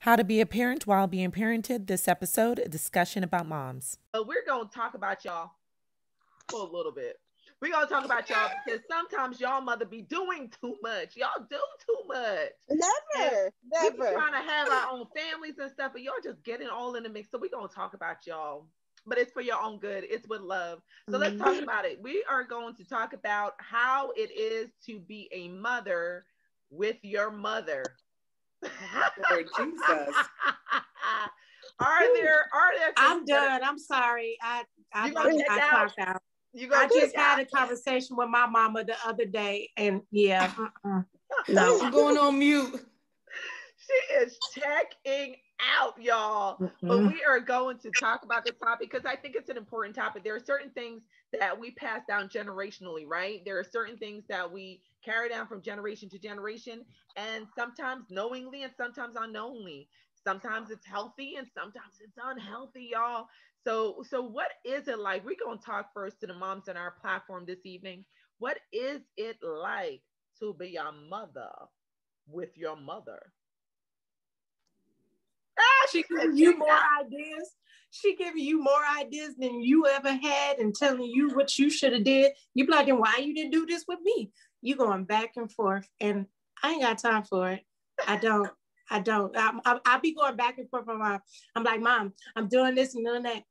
How to be a parent while being parented. This episode, a discussion about moms. We're gonna talk about y'all for a little bit. We're gonna talk about y'all because sometimes y'all mother be doing too much. Y'all do too much. And Never, we be never. trying to have our own families and stuff, but y'all just getting all in the mix. So we're gonna talk about y'all. But it's for your own good. It's with love. So let's talk about it. We are going to talk about how it is to be a mother with your mother. Lord Jesus. Are there I'm things that done. I'm sorry. you gonna check I out? clocked out. You I gonna just check out? had a conversation with my mama the other day, and yeah, No, I'm going on mute. She is checking out, y'all. But we are going to talk about this topic because I think it's an important topic. There are certain things that we pass down generationally, right? There are certain things that we carry down from generation to generation, and sometimes knowingly and sometimes unknowingly. Sometimes it's healthy and sometimes it's unhealthy, y'all. So what is it like? We're gonna talk first to the moms on our platform this evening. What is it like to be a mother with your mother? Ah, she said giving you check more out. ideas. She giving you more ideas than you ever had, and telling you what you should have did. You be like, then why you didn't do this with me? You going back and forth, and I ain't got time for it. I don't. I be going back and forth with my mom. I'm like, Mom, I'm doing this and doing that.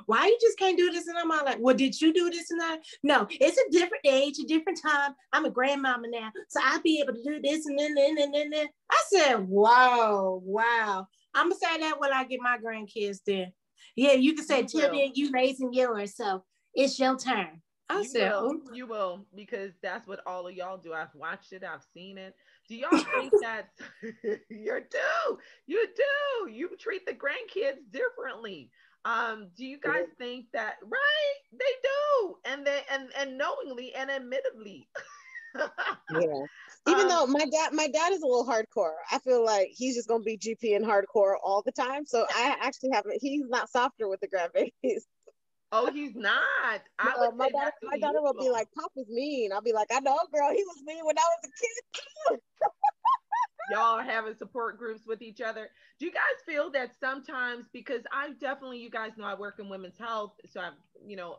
Why you just can't do this? And I'm all like, well, did you do this and that? No, it's a different age, a different time. I'm a grandmama now, so I'll be able to do this and then. I said, wow. I'm gonna say that when I get my grandkids then. Yeah, you can say, You tell will. me you raising yours, so it's your turn. I You said, will. oh, You will, because that's what all of y'all do. I've watched it. I've seen it. Do y'all think that you do? You do. You treat the grandkids differently. Do you guys think that right? They do. And knowingly and admittedly. Yeah. Even um though my dad is a little hardcore. I feel like he's just gonna be GP and hardcore all the time. So I actually haven't. He's not softer with the grandbabies. oh, he's not. I would No, my say daughter, that's my daughter will be unusual. like, "Papa's mean." I'll be like, "I know, girl. He was mean when I was a kid too." Y'all having support groups with each other. Do you guys feel that sometimes, because I definitely, you guys know I work in women's health, so I've,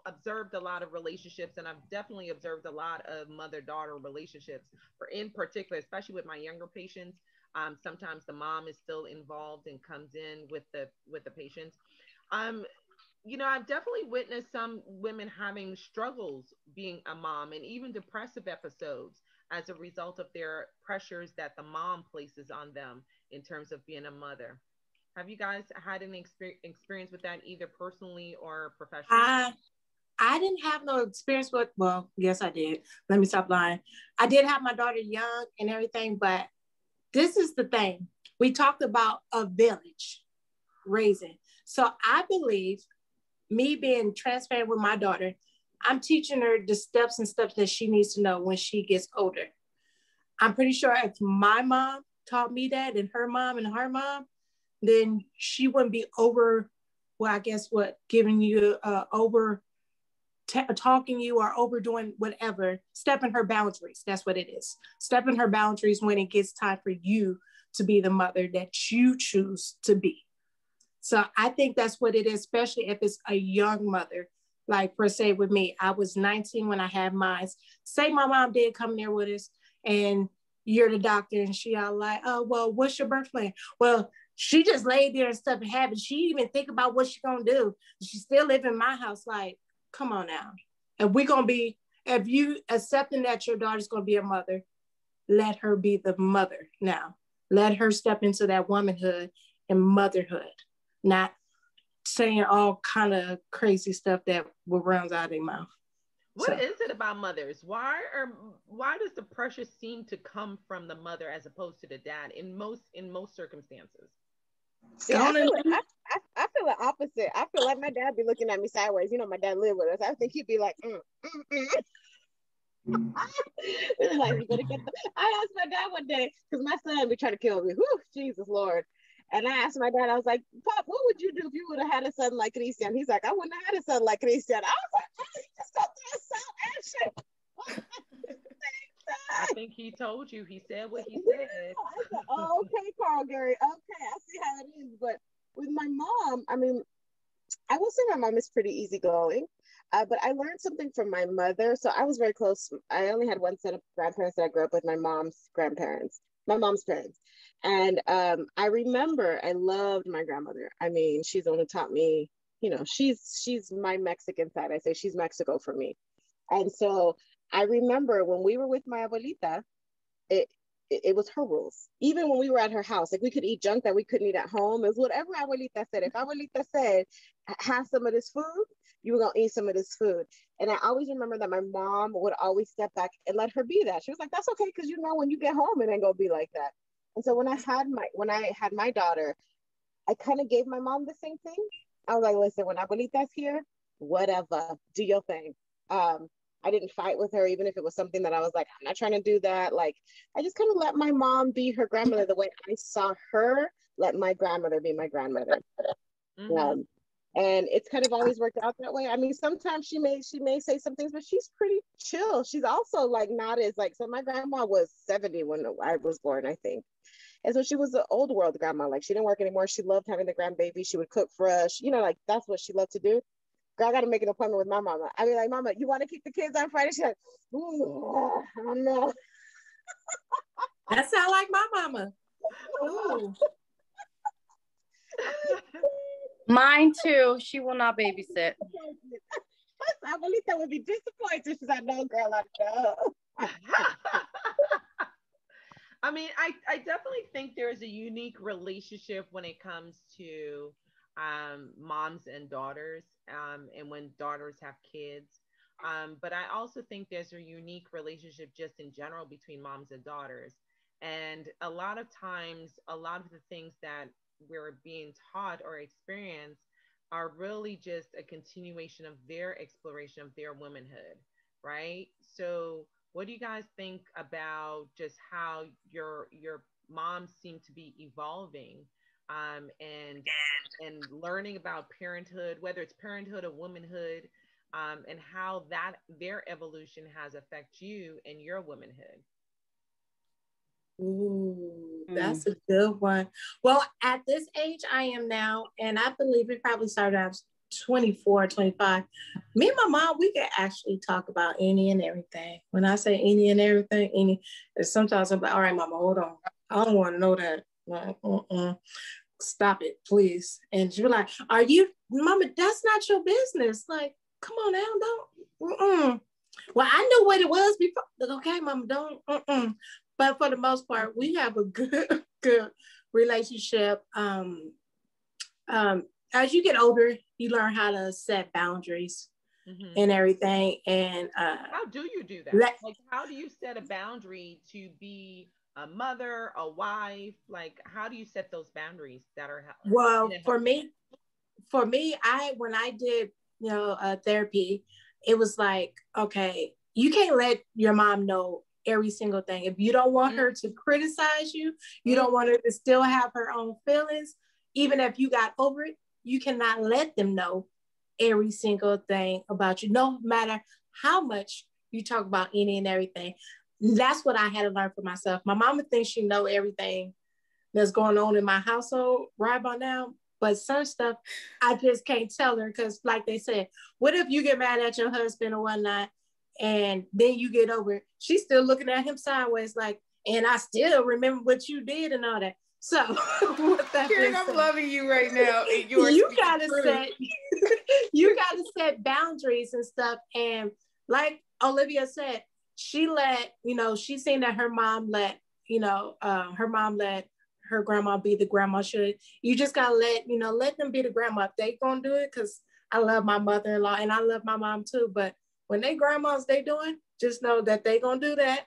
observed a lot of relationships, and I've definitely observed a lot of mother-daughter relationships, for in particular, especially with my younger patients. Sometimes the mom is still involved and comes in with the patients. Um, I've definitely witnessed some women having struggles being a mom and even depressive episodes as a result of their pressures that the mom places on them in terms of being a mother. Have you guys had any experience with that, either personally or professionally? I I didn't have no experience with, well, yes, I did. Let me stop lying. I did have my daughter young and everything, but this is the thing. We talked about a village raising. So I believe me being transparent with my daughter, I'm teaching her the steps and stuff that she needs to know when she gets older. I'm pretty sure if my mom taught me that and her mom, then she wouldn't be over, well, I guess what, giving you over talking you or overdoing whatever, stepping her boundaries. That's what it is. Stepping her boundaries when it gets time for you to be the mother that you choose to be. So I think that's what it is, especially if it's a young mother. Like per se with me, I was 19 when I had mine. Say my mom did come there with us and you're the doctor and she all like, oh, well, what's your birth plan? Well, she just laid there and stuff and had it. She didn't even think about what she gonna do. She still live in my house. Like, come on now. If you accepting that your daughter's gonna be a mother, let her be the mother now. Let her step into that womanhood and motherhood, not saying all kind of crazy stuff that will round out their mouth. What So is it about mothers? Why does the pressure seem to come from the mother as opposed to the dad in most circumstances? See, I going feel in, it. I feel the opposite. I feel like my dad be looking at me sideways. You know, my dad lived with us. I think he'd be like, like you better get the. I asked my dad one day because my son be trying to kill me. Whew, Jesus Lord. And I asked my dad, I was like, Pop, what would you do if you would have had a son like Christian? He's like, I wouldn't have had a son like Christian. I was like, oh, he just got that sound I action. think he told you. He said what he Yeah. said. I said, oh, okay, Carl Gary. Okay, I see how it is. But with my mom, I mean, I will say my mom is pretty easygoing. But I learned something from my mother. So I was very close. I only had one set of grandparents that I grew up with, my mom's grandparents, my mom's parents. And I remember I loved my grandmother. I mean, she's the one who taught me, you know, she's my Mexican side. I say she's Mexico for me. And so I remember when we were with my abuelita, it, it was her rules. Even when we were at her house, like we could eat junk that we couldn't eat at home. It was whatever abuelita said. If abuelita said, have some of this food, you were gonna eat some of this food. And I always remember that my mom would always step back and let her be that. She was like, that's okay, because you know when you get home it ain't gonna be like that. And so when I had my daughter, I kind of gave my mom the same thing. I was like, listen, when abuelita's here, whatever, do your thing. I didn't fight with her, even if it was something that I was like, I'm not trying to do that. Like, I just kind of let my mom be her grandmother the way I saw her let my grandmother be my grandmother. Mm-hmm. And it's kind of always worked out that way. I mean, sometimes she may say some things, but she's pretty chill. She's also like not as like, so my grandma was 70 when I was born, I think. And so she was an old world grandma. Like she didn't work anymore. She loved having the grandbaby. She would cook for us. You know, like that's what she loved to do. Girl, I got to make an appointment with my mama. I mean, like, Mama, you want to keep the kids on Friday? She's like, I don't know. That sounds like my mama. Ooh. Mine too. She will not babysit. Abuelita would be disappointed. She's like, no, girl, I know. I mean, I definitely think there's a unique relationship when it comes to moms and daughters, and when daughters have kids. But I also think there's a unique relationship just in general between moms and daughters. And a lot of times, a lot of the things that we're being taught or experience are really just a continuation of their exploration of their womanhood, right? So what do you guys think about just how your moms seem to be evolving, and learning about parenthood, whether it's parenthood or womanhood, and how that their evolution has affected you and your womanhood? Ooh, that's a good one. Well, at this age I am now, and I believe it probably started out 24, 25. Me and my mom, we can actually talk about any and everything. When I say any and everything, any, sometimes I'm like, all right, Mama, hold on. I don't want to know that. Like, stop it, please. And she'll be like, are you, Mama, that's not your business. Like, come on now, don't. Well, I knew what it was before. Okay, Mama, don't. But for the most part, we have a good relationship. As you get older, you learn how to set boundaries and everything. And how do you do that? Like, how do you set a boundary to be a mother, a wife? Like, how do you set those boundaries that are healthy? Well, for me, when I did, therapy, it was like, okay, you can't let your mom know every single thing. If you don't want her to criticize you, you don't want her to still have her own feelings, even if you got over it, you cannot let them know every single thing about you, no matter how much you talk about any and everything. That's what I had to learn for myself. My mama thinks she know everything that's going on in my household right by now, but some stuff I just can't tell her, because like they said, what if you get mad at your husband or whatnot, and then you get over it? She's still looking at him sideways like, and I still remember what you did and all that. So Karen, I'm loving you right now. You gotta set boundaries and stuff. And like Olivia said, she seen that her mom let her grandma be the grandma should. You just gotta let them be the grandma. If they gonna do it, because I love my mother-in-law and I love my mom too, but when they grandmas, they doing, just know that they gonna do that.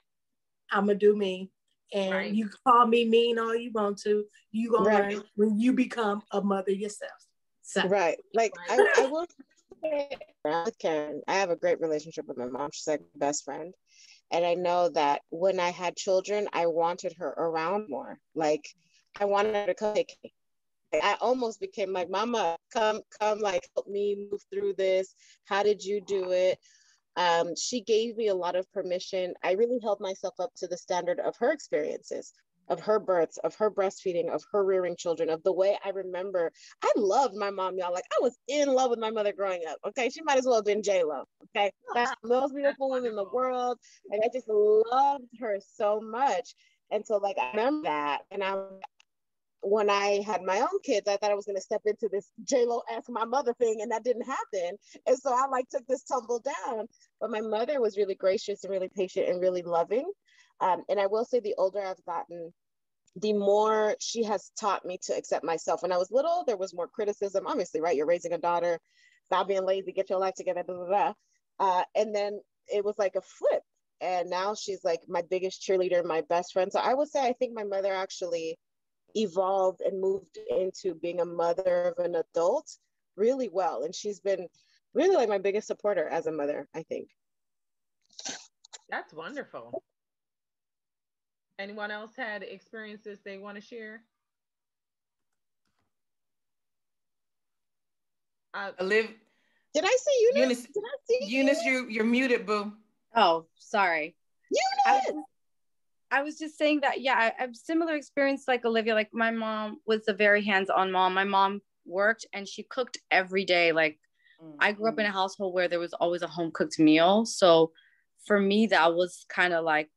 I'm gonna do me. And you call me mean all you want to, you gonna learn when you become a mother yourself. So. Right. Like I will say with Karen, I have a great relationship with my mom. She's like my best friend. And I know that when I had children, I wanted her around more. Like I wanted her to come take me. I almost became like, Mama, come, like help me move through this. How did you do it? She gave me a lot of permission. I really held myself up to the standard of her experiences. of her births, of her breastfeeding, of her rearing children, of the way I remember. I loved my mom, y'all. Like, I was in love with my mother growing up. Okay, she might as well have been J-Lo. Okay, that's the most beautiful woman in the world. Like, I just loved her so much. And so, like, I remember that. And when I had my own kids, I thought I was going to step into this J-Lo ask my mother thing, and that didn't happen. And so I like took this tumble down. But my mother was really gracious and really patient and really loving. And I will say, the older I've gotten, the more she has taught me to accept myself. When I was little, there was more criticism, obviously, right? You're raising a daughter, stop being lazy, get your life together, blah, blah, blah. And then it was like a flip. And now she's like my biggest cheerleader, my best friend. So I would say, I think my mother actually evolved and moved into being a mother of an adult really well. And she's been really like my biggest supporter as a mother, I think. That's wonderful. Anyone else had experiences they want to share? Liv, did I see Eunice? Eunice, did I see Eunice, you're muted, boo. Oh, sorry. Eunice! I was just saying that, yeah, I have similar experience like Olivia. Like, my mom was a very hands-on mom. My mom worked and she cooked every day. Like, I grew up in a household where there was always a home-cooked meal. So for me, that was kind of like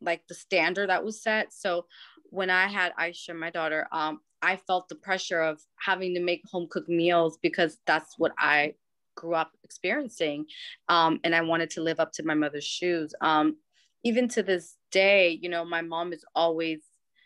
the standard that was set. So when I had Aisha, my daughter, I felt the pressure of having to make home-cooked meals because that's what I grew up experiencing. And I wanted to live up to my mother's shoes. Even to this day, you know, my mom is always,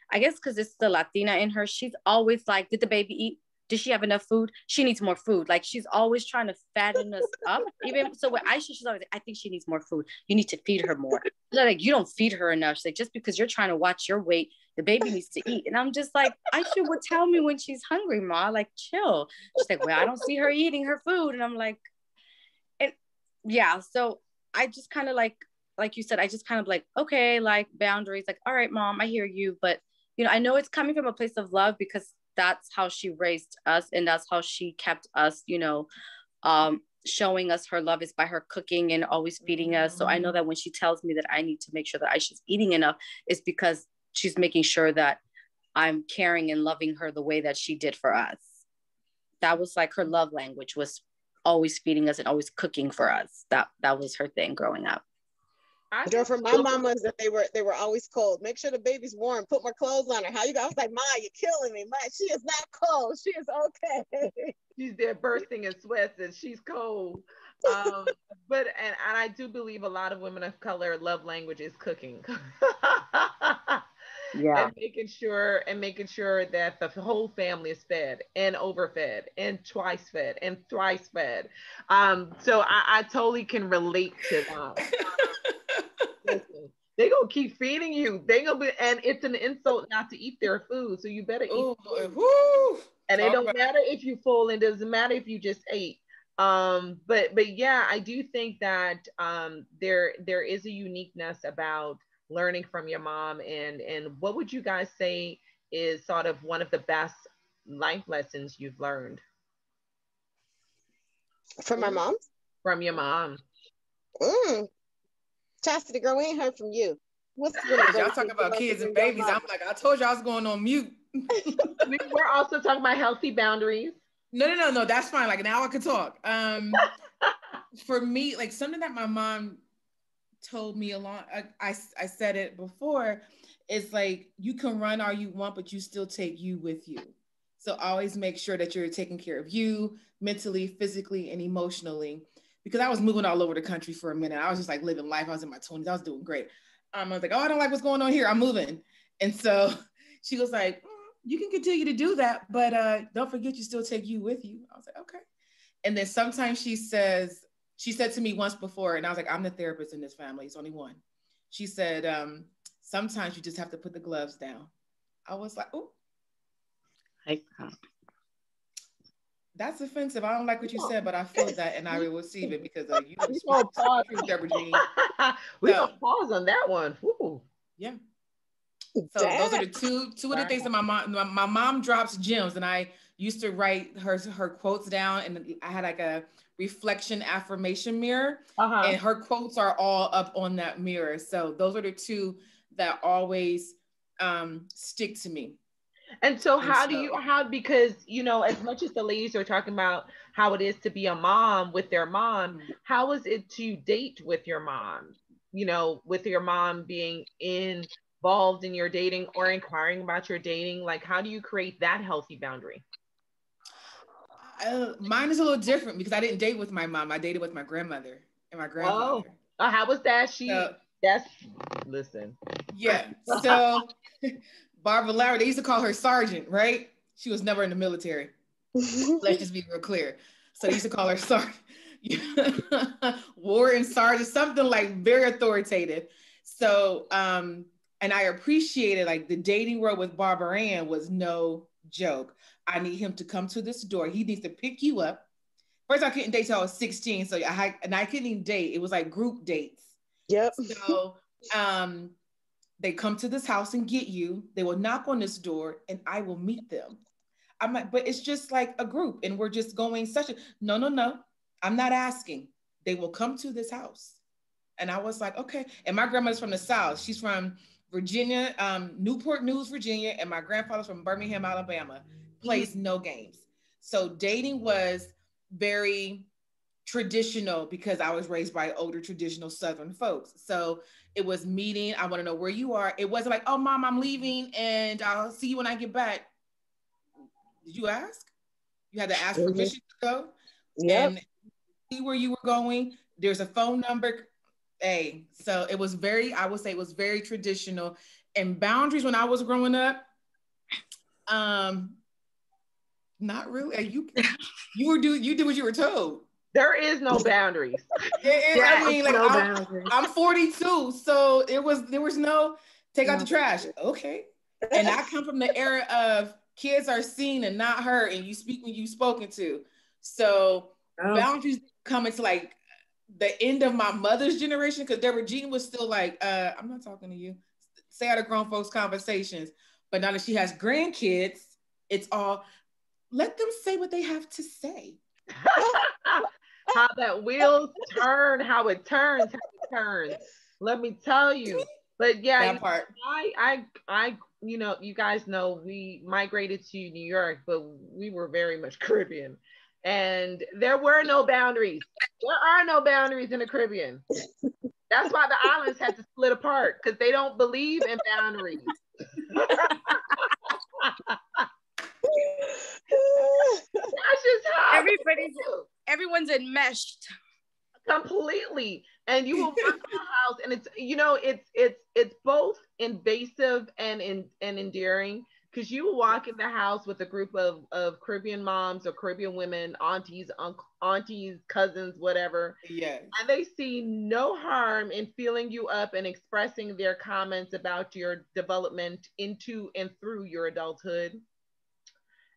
I guess because it's the Latina in her, she's always like, did the baby eat? Did she have enough food? She needs more food. Like, she's always trying to fatten us up. Even so with Aisha, she's always like, I think she needs more food. You need to feed her more. She's like, you don't feed her enough. She's like, just because you're trying to watch your weight, the baby needs to eat. And I'm just like, Aisha would tell me when she's hungry, Ma, like, chill. She's like, well, I don't see her eating her food. And I'm like, and yeah. So I just kind of like you said, I just kind of like, okay, like, boundaries, like, all right, Mom, I hear you. But, you know, I know it's coming from a place of love because that's how she raised us. And that's how she kept us, you know, showing us her love is by her cooking and always feeding us. So I know that when she tells me that I need to make sure that Aisha's eating enough, it's because she's making sure that I'm caring and loving her the way that she did for us. That was like her love language, was always feeding us and always cooking for us. That was her thing growing up. Girl, from my mamas, that they were always cold. Make sure the baby's warm. Put more clothes on her. How you go? I was like, Ma, you're killing me. Ma, she is not cold. She is okay. She's there bursting in sweats and she's cold. But I do believe a lot of women of color love language is cooking. Yeah. And making sure that the whole family is fed and overfed and twice fed and thrice fed. So I totally can relate to that. Listen, they gonna keep feeding you. They gonna be, and it's an insult not to eat their food. So you better eat. And it don't matter if you full, and it doesn't matter if you just ate. But yeah, I do think that there is a uniqueness about learning from your mom. And what would you guys say is sort of one of the best life lessons you've learned from my mom? From your mom. Chastity, girl, we ain't heard from you. What's y'all talking about kids and babies? I'm like, I told you I was going on mute. We're also talking about healthy boundaries. No, that's fine. Like, now I could talk. For me, like, something that my mom told me a lot, I said it before, is like, you can run all you want, but you still take you with you. So always make sure that you're taking care of you mentally, physically, and emotionally. Because I was moving all over the country for a minute. I was just like living life. I was in my 20s. I was doing great. I was like, oh, I don't like what's going on here. I'm moving. And so she was like, you can continue to do that, but don't forget you still take you with you. I was like, okay. And then sometimes she said to me once before, and I was like, I'm the therapist in this family. It's only one. She said, sometimes you just have to put the gloves down. I was like, oh. That's offensive. I don't like what you said, but I feel that and I will receive it because you gonna pause. Deborah Jean. We're gonna pause on that one. Ooh. Yeah. So those are the two of the things that my mom drops gems, and I used to write her quotes down, and I had like a reflection affirmation mirror, and her quotes are all up on that mirror. So those are the two that always stick to me. And so because, you know, as much as the ladies are talking about how it is to be a mom with their mom, how is it to date with your mom? You know, with your mom being involved in your dating or inquiring about your dating, like how do you create that healthy boundary? Mine is a little different because I didn't date with my mom. I dated with my grandmother and my grandfather. Oh, how was that? Listen. Yeah. So Barbara Lauer, they used to call her Sergeant, right? She was never in the military. Let's just be real clear. So they used to call her Sergeant. Warden Sergeant, something like very authoritative. So, and I appreciated like the dating world with Barbara Ann was no joke. I need him to come to this door. He needs to pick you up. First, I couldn't date till I was 16. So I couldn't even date. It was like group dates. Yep. So they come to this house and get you. They will knock on this door and I will meet them. I'm like, but it's just like a group and we're just going no. I'm not asking. They will come to this house. And I was like, okay. And my grandmother's from the South. She's from Virginia, Newport News, Virginia. And my grandfather's from Birmingham, Alabama. Plays no games. So dating was very traditional because I was raised by older traditional Southern folks. So it was meeting. I want to know where you are. It wasn't like, oh, mom, I'm leaving and I'll see you when I get back. Did you ask? You had to ask permission to go and see where you were going. There's a phone number. Hey, so it was I would say it was very traditional. And boundaries when I was growing up, not really. You did what you were told. There is no boundaries. I mean, like I'm 42, so there was no take out the trash. Okay. And I come from the era of kids are seen and not heard, and you speak when you've spoken to. So boundaries come into like the end of my mother's generation because Deborah Jean was still like, I'm not talking to you. Stay out of grown folks' conversations. But now that she has grandkids, it's all let them say what they have to say. How that wheels turn, how it turns. Let me tell you. But yeah, that part. I you know, you guys know we migrated to New York, but we were very much Caribbean. And there were no boundaries. There are no boundaries in the Caribbean. That's why the islands had to split apart because they don't believe in boundaries. That's just how everyone's enmeshed completely. And you will walk in the house and it's, you know, it's both invasive and endearing because you will walk in the house with a group of Caribbean moms or Caribbean women, aunties, cousins, whatever. Yes. And they see no harm in feeling you up and expressing their comments about your development into and through your adulthood.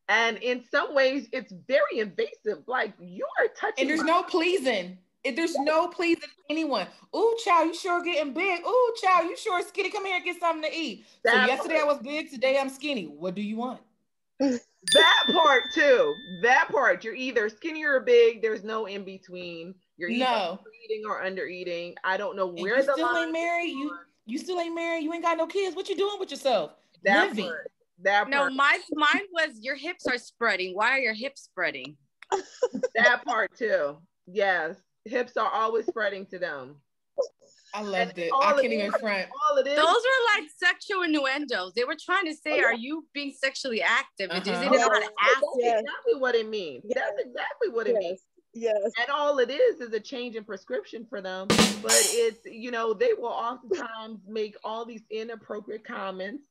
And in some ways, it's very invasive. Like you are touching. And there's no pleasing. There's no pleasing anyone. Ooh, child, you sure getting big. Ooh, child, you sure skinny. Come here and get something to eat. So yesterday I was big. Today I'm skinny. What do you want? That part too. That part. You're either skinny or big. There's no in between. You're either eating or under eating. I don't know where the still ain't married. You still ain't married. You ain't got no kids. What you doing with yourself? Living. That part. No, mine was your hips are spreading. Why are your hips spreading? That part too. Yes. Hips are always spreading to them. I loved it. I can't even front. Those were like sexual innuendos. They were trying to say, are you being sexually active? It isn't not That's exactly what it means. Yes. That's exactly what it means. Yes. And all it is a change in prescription for them. But it's, you know, they will oftentimes make all these inappropriate comments.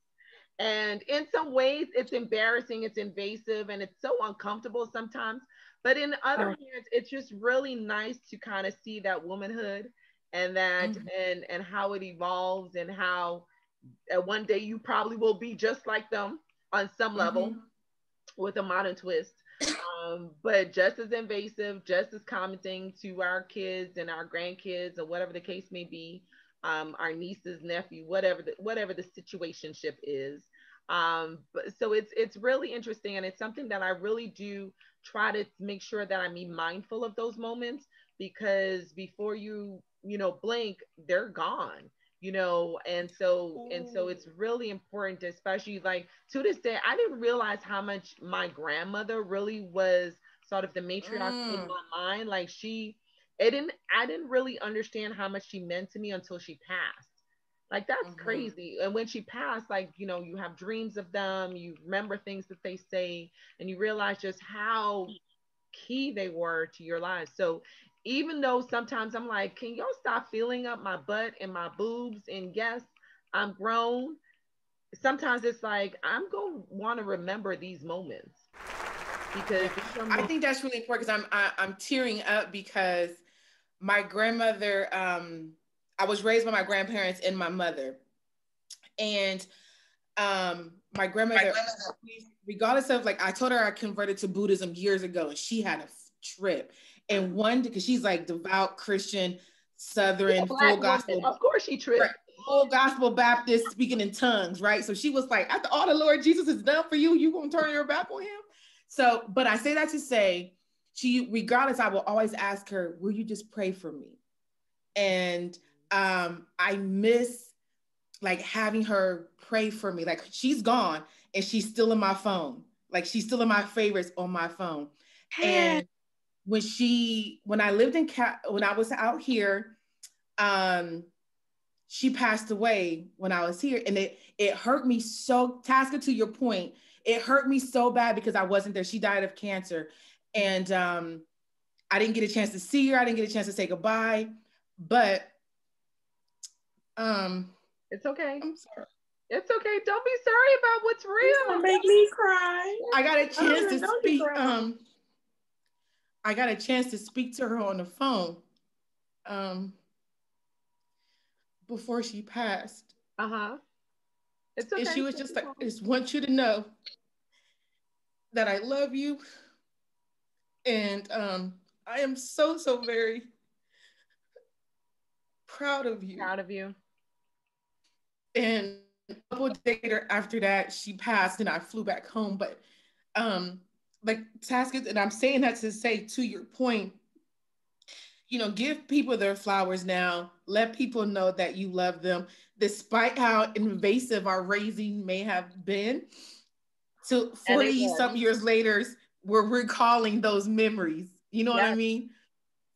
And in some ways, it's embarrassing, it's invasive, and it's so uncomfortable sometimes. But in other hands, it's just really nice to kind of see that womanhood and that and how it evolves and how one day you probably will be just like them on some level with a modern twist. But just as invasive, just as commenting to our kids and our grandkids or whatever the case may be, our nieces, nephew, whatever the situationship is. But so it's really interesting, and it's something that I really do try to make sure that I'm being mindful of those moments, because before you blink, they're gone. and so it's really important, especially like to this day. I didn't realize how much my grandmother really was sort of the matriarch in my mind. Like I didn't really understand how much she meant to me until she passed. Like that's crazy. And when she passed, like, you have dreams of them, you remember things that they say, and you realize just how key they were to your lives. So even though sometimes I'm like, can y'all stop feeling up my butt and my boobs? And yes, I'm grown. Sometimes it's like I'm going to want to remember these moments because I think that's really important because I'm tearing up because my grandmother, I was raised by my grandparents and my mother. And my grandmother, regardless of, like, I told her I converted to Buddhism years ago, and she had a trip. And one, because she's like devout Christian, Southern, full gospel. Of course she tripped. Full gospel Baptist, speaking in tongues, right? So she was like, after all the Lord Jesus has done for you, you gonna turn your back on him? So, but I say that to say, regardless, I will always ask her, will you just pray for me? And I miss like having her pray for me. Like, she's gone and she's still in my phone. Like, she's still in my favorites on my phone. And when I lived when I was out here, she passed away when I was here, and it hurt me so, Tasca, to your point, it hurt me so bad because I wasn't there. She died of cancer, and I didn't get a chance to see her. I didn't get a chance to say goodbye, but it's okay. I'm sorry. It's okay. Don't be sorry about what's real. Don't make me cry. I got a chance to speak. I got a chance to speak to her on the phone before she passed. It's okay. And she was just like, I just want you to know that I love you. And I am so, so very proud of you. Proud of you. And a couple of days after that, she passed and I flew back home. But like Tasca, and I'm saying that to say, to your point, give people their flowers now. Let people know that you love them, despite how invasive our raising may have been. So 40-something years later, we're recalling those memories. You know what I mean?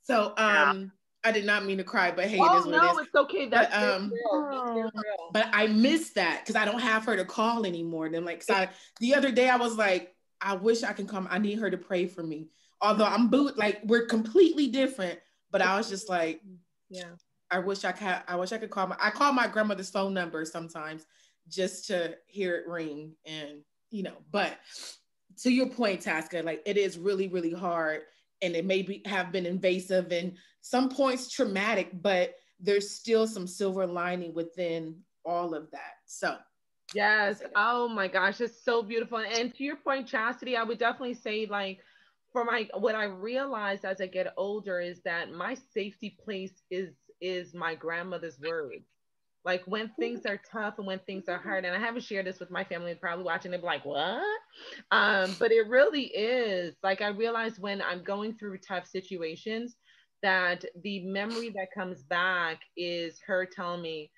So I did not mean to cry, but hey, it is what it is. It's okay. That's real. But I miss that because I don't have her to call anymore. Then, like, the other day I was like, I wish I can come. I need her to pray for me. Although we're completely different. But I was just like, I wish I could call I call my grandmother's phone number sometimes just to hear it ring. And, but to your point, Tasca, like, it is really, really hard. And it may have been invasive and some points traumatic, but there's still some silver lining within all of that. So yes. Oh my gosh, it's so beautiful. And to your point, Chastity, I would definitely say, like, what I realized as I get older is that my safety place is my grandmother's words. Like, when things are tough and when things are hard, and I haven't shared this with my family, probably watching, they'd be like, what? But it really is. Like, I realize when I'm going through tough situations that the memory that comes back is her telling me,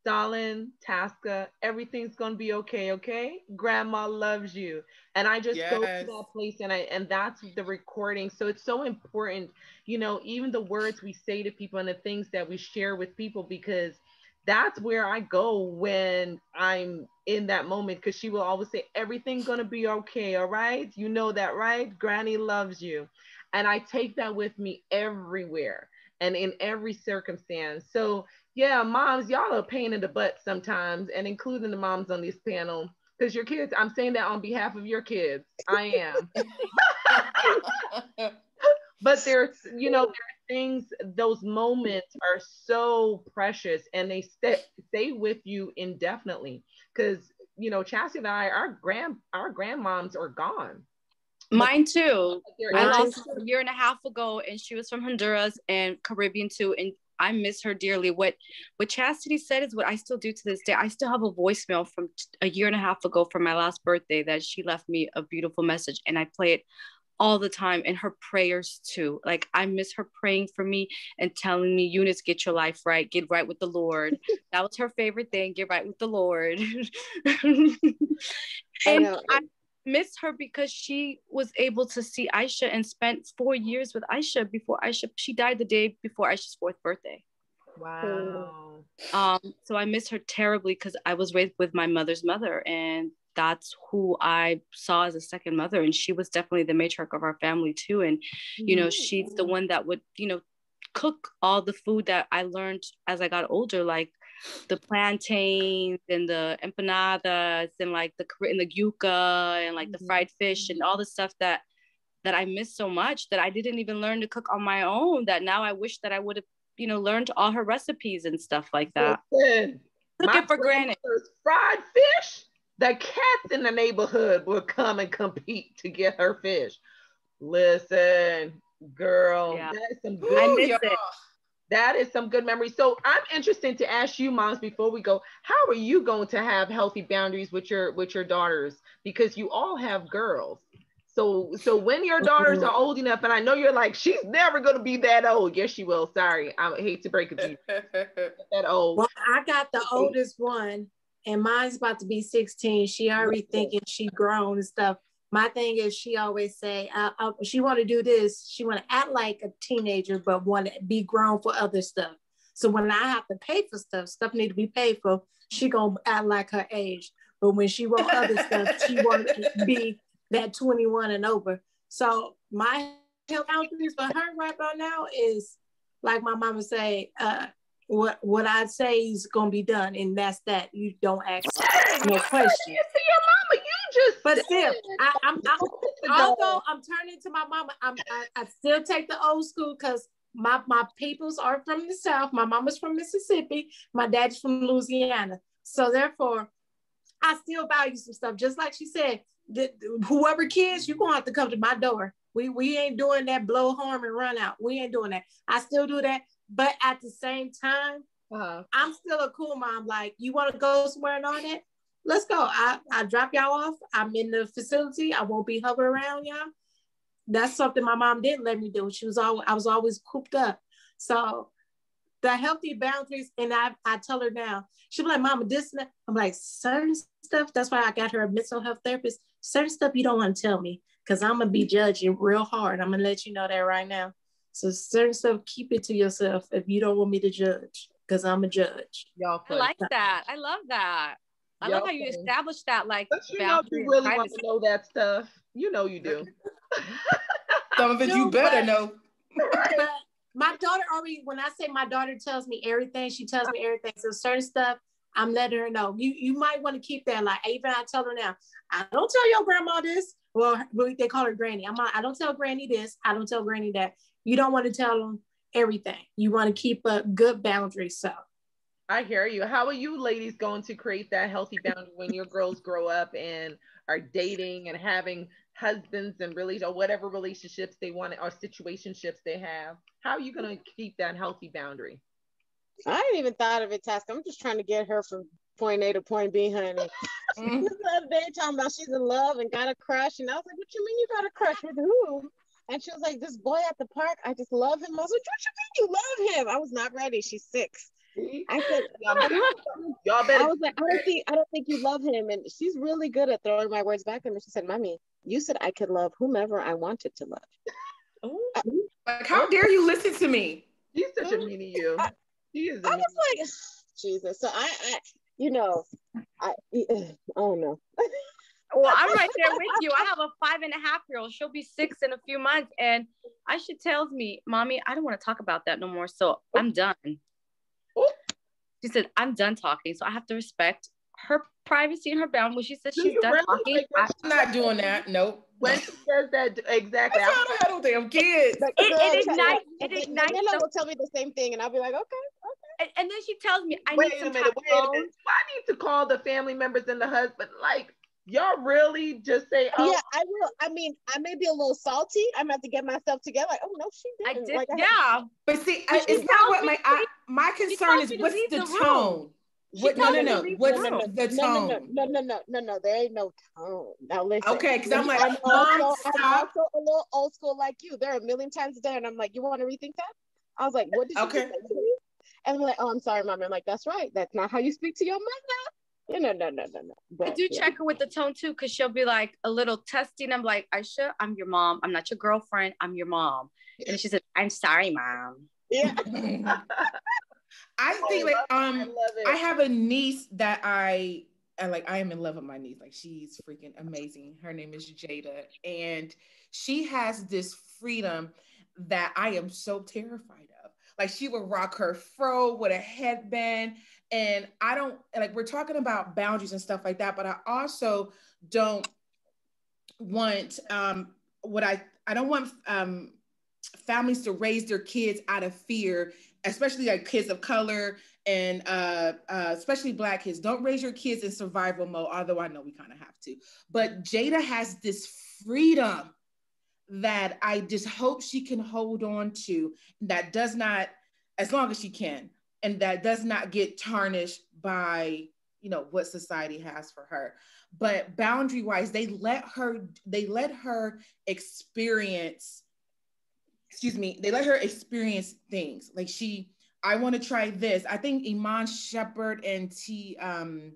Stalin, Tasca, everything's gonna be okay, okay? Grandma loves you. And I just go to that place and that's the recording. So it's so important, even the words we say to people and the things that we share with people, because that's where I go when I'm in that moment, because she will always say, everything's gonna be okay, all right? You know that, right? Granny loves you. And I take that with me everywhere and in every circumstance. So yeah, moms, y'all are a pain in the butt sometimes, and including the moms on this panel, because your kids, I'm saying that on behalf of your kids, I am. But there are things, those moments are so precious, and they stay with you indefinitely. Because Chastity and I, our grandmoms are gone. Mine too. I lost her a year and a half ago, and she was from Honduras and Caribbean too, and I miss her dearly. What Chastity said is what I still do to this day. I still have a voicemail from a year and a half ago from my last birthday that she left me a beautiful message, and I play it all the time, and her prayers too. Like, I miss her praying for me and telling me, Eunice, get your life right, get right with the Lord. That was her favorite thing, get right with the Lord. And I miss her because she was able to see Aisha and spent 4 years with Aisha before she died the day before Aisha's 4th birthday. Wow. So I miss her terribly because I was raised with my mother's mother, and that's who I saw as a second mother. And she was definitely the matriarch of our family too. And, you know, she's the one that would, you know, cook all the food that I learned as I got older, like the plantains and the empanadas and like the yuca and like the fried fish and all the stuff that I miss so much, that I didn't even learn to cook on my own, that now I wish that I would have, you know, learned all her recipes and stuff like that. Listen, took it for granted. Fried fish, the cats in the neighborhood would come and compete to get her fish. Listen, girl, Yeah. that is some good. I miss it. That is some good memories. So I'm interested to ask you, moms, before we go, how are you going to have healthy boundaries with your daughters? Because you all have girls. So when your daughters are old enough, and I know you're like, she's never going to be that old. Yes, she will. Sorry, I hate to break it to you. That old. Well, I got the oldest one, and mine's about to be 16. She already thinking she grown and stuff. My thing is, she always say, she want to do this. She want to act like a teenager, but want to be grown for other stuff. So when I have to pay for stuff need to be paid for, she gonna act like her age. But when she want other stuff, she want to be that 21 and over. So my health boundaries for her right about now is, like my mama say, what I say is gonna be done, and that's that. You don't ask no questions. See your mama, you just. But still, although I'm turning to my mama, I still take the old school, because my peoples are from the South. My mama's from Mississippi. My dad's from Louisiana. So therefore, I still value some stuff. Just like she said, whoever kids, you're gonna have to come to my door. We ain't doing that blow horn and run out. We ain't doing that. I still do that, but at the same time, I'm still a cool mom. Like, you want to go somewhere and all that? Let's go. I drop y'all off. I'm in the facility. I won't be hovering around y'all. That's something my mom didn't let me do. I was always cooped up. So the healthy boundaries, and I tell her now, she'll be like, Mama, this and that. I'm like, certain stuff, that's why I got her a mental health therapist. Certain stuff you don't want to tell me, because I'm going to be judging real hard. I'm going to let you know that right now. So certain stuff, keep it to yourself if you don't want me to judge, because I'm a judge. I like that. I love that. I love how you established that, like, but you know, you really want to know that stuff. You know you do. Some of it you better know. But my daughter already, when I say my daughter tells me everything, she tells me everything. So certain stuff, I'm letting her know. You might want to keep that. Like, even I tell her now, I don't tell your grandma this. Well, they call her granny. I don't tell granny this. I don't tell granny that. You don't want to tell them everything. You want to keep a good boundary. So I hear you. How are you ladies going to create that healthy boundary when your girls grow up and are dating and having husbands and really, or whatever relationships they want, or situationships they have? How are you going to keep that healthy boundary? I ain't even thought of it, Task. I'm just trying to get her from point A to point B, honey. She was the other day talking about she's in love and got a crush, and I was like, what you mean you got a crush with who? And she was like, this boy at the park, I just love him. I was like, what you mean you love him? I was not ready. She's 6. I said, y'all better. I was like, I don't think you love him. And she's really good at throwing my words back at me. She said, Mommy, you said I could love whomever I wanted to love. Like, how dare you listen to me? She's such a meanie you. She is. I was like, Jesus. So I don't know. Well, I'm right there with you. I have a 5.5-year-old. She'll be 6 in a few months, and Aisha tells me, Mommy, I don't want to talk about that no more. So I'm done. She said, I'm done talking. So I have to respect her privacy and her boundaries. She said she's done talking. I'm not doing that. Nope. When she says that, exactly. That's how I handle damn kids. It ignites. Then will tell me the same thing, and I'll be like, okay. And then she tells me, wait a minute. I need to call the family members and the husband. Like, y'all really just say, oh. Yeah, I will. I mean, I may be a little salty. I'm going to have to get myself together. Like, oh, no, she didn't. I did, like, yeah. But see, it's not what my concern is, what's the tone? What's the tone? No. There ain't no tone. Now listen. Okay, because I'm like, Mom, stop. a little old school like you. They're a million times a day. And I'm like, you want to rethink that? I was like, what did you just say to me? And I'm like, oh, I'm sorry, Mom. I'm like, that's right. That's not how you speak to your mother. No. But, I do check her with the tone too, because she'll be like a little testy. And I'm like, Aisha, I'm your mom. I'm not your girlfriend. I'm your mom. And she said, I'm sorry, Mom. Yeah. I think like I love it. I have a niece that I like. I am in love with my niece. Like, she's freaking amazing. Her name is Jada, and she has this freedom that I am so terrified of. Like, she would rock her fro with a headband, and I don't like. We're talking about boundaries and stuff like that, but I also don't want what I don't want families to raise their kids out of fear, especially like kids of color and especially Black kids. Don't raise your kids in survival mode, although I know we kind of have to. But Jada has this freedom that I just hope she can hold on to, that does not, as long as she can, and that does not get tarnished by, you know, what society has for her. But boundary wise, they let her experience, they let her experience things. Like, I want to try this. I think Iman Shepherd and Tiana,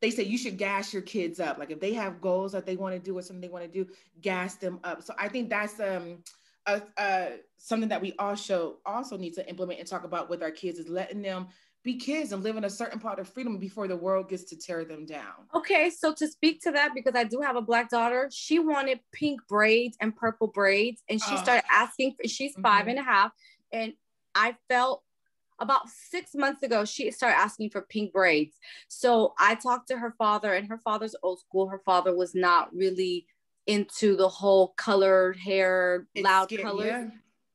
they say you should gas your kids up. Like, if they have goals that they want to do or something they want to do, gas them up. So I think that's something that we also need to implement and talk about with our kids, is letting them be kids and live in a certain part of freedom before the world gets to tear them down. Okay, so to speak to that, because I do have a Black daughter, she wanted pink braids and purple braids, and she started asking. She's 5.5, and I felt about 6 months ago she started asking for pink braids. So I talked to her father, and her father's old school. Her father was not really into the whole colored hair, loud colors. Yeah.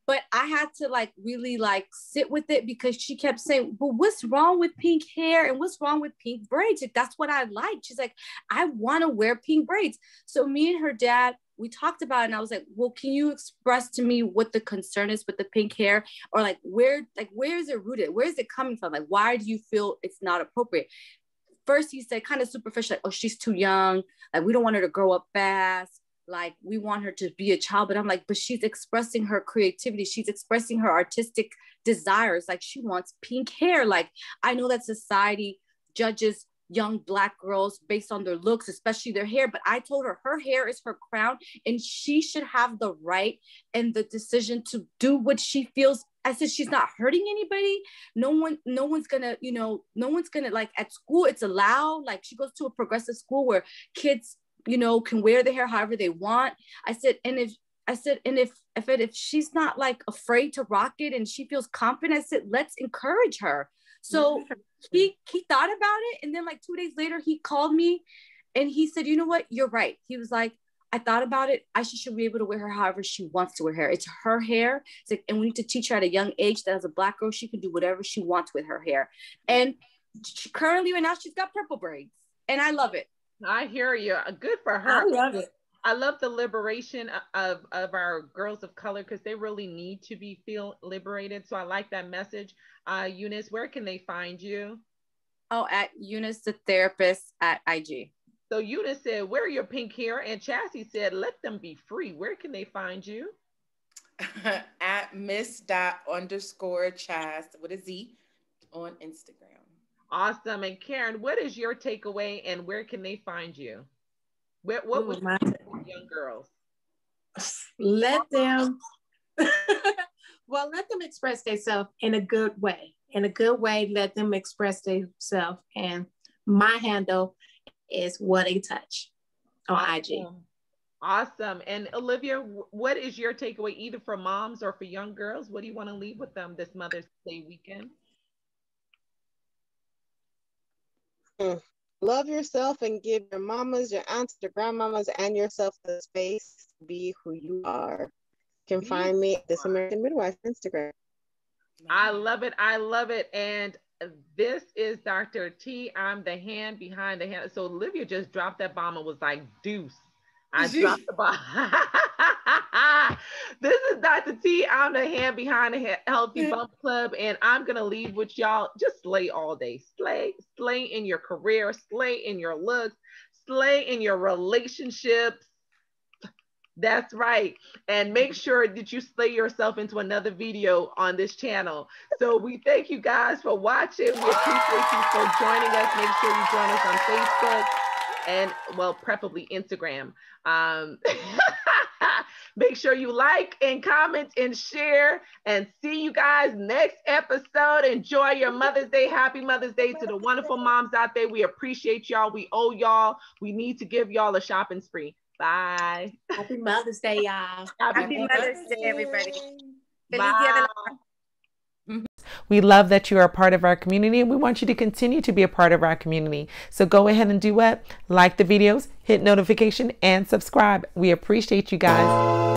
But I had to like really like sit with it, because she kept saying, well, what's wrong with pink hair? And what's wrong with pink braids? Like, that's what I like. She's like, I want to wear pink braids. So me and her dad, we talked about it, and I was like, well, can you express to me what the concern is with the pink hair? Or like, where is it rooted? Where is it coming from? Like, why do you feel it's not appropriate? First, he said kind of superficial, like, oh, she's too young. Like, we don't want her to grow up fast. Like, we want her to be a child. But I'm like, but she's expressing her creativity. She's expressing her artistic desires. Like, she wants pink hair. Like, I know that society judges young Black girls based on their looks, especially their hair. But I told her hair is her crown, and she should have the right and the decision to do what she feels. I said, she's not hurting anybody. No one's gonna, like, at school, it's allowed. Like, she goes to a progressive school where kids, can wear their hair however they want. I said, if she's not like afraid to rock it and she feels confident, I said, let's encourage her. So he thought about it. And then like 2 days later, he called me and he said, you know what? You're right. He was like, I thought about it. She should be able to wear her however she wants to wear hair. It's her hair. It's like, and we need to teach her at a young age that as a Black girl, she can do whatever she wants with her hair. And currently right now, she's got purple braids and I love it. I hear you. Good for her. I love it. I love the liberation of our girls of color, because they really need to feel liberated. So I like that message. Eunice, where can they find you? Oh, at Eunice the Therapist at IG. So Eunice said, wear your pink hair, and Chassie said, let them be free. Where can they find you? At miss._Chas with a Z on Instagram. Awesome. And Karen, what is your takeaway, and where can they find you? What would you say to young girls? Let them express themselves in a good way. In a good way, let them express themselves. And my handle is What a Touch on IG. Awesome. And Olivia, what is your takeaway, either for moms or for young girls? What do you want to leave with them this Mother's Day weekend? Love yourself and give your mamas, your aunts, your grandmamas, and yourself the space to be who you are. You can find me at This American Midwife on Instagram. I love it. I love it. And this is Dr. T. I'm the hand behind the hand. So Olivia just dropped that bomb and was like, deuce. I dropped the bomb. This is Dr. T. I'm the hand behind the Healthy Bump Club, and I'm gonna leave with y'all. Just slay all day. Slay in your career, slay in your looks, slay in your relationships. That's right. And make sure that you slay yourself into another video on this channel. So we thank you guys for watching. We appreciate you for joining us. Make sure you join us on Facebook and, well, preferably Instagram. Make sure you like and comment and share, and see you guys next episode. Enjoy your Mother's Day. Happy Mother's Day to the wonderful moms out there. We appreciate y'all. We owe y'all. We need to give y'all a shopping spree. Bye. Happy Mother's Day, y'all. Happy Mother's Day, everybody. Bye. We love that you are a part of our community, and we want you to continue to be a part of our community. So go ahead and do what? Like the videos, hit notification, and subscribe. We appreciate you guys.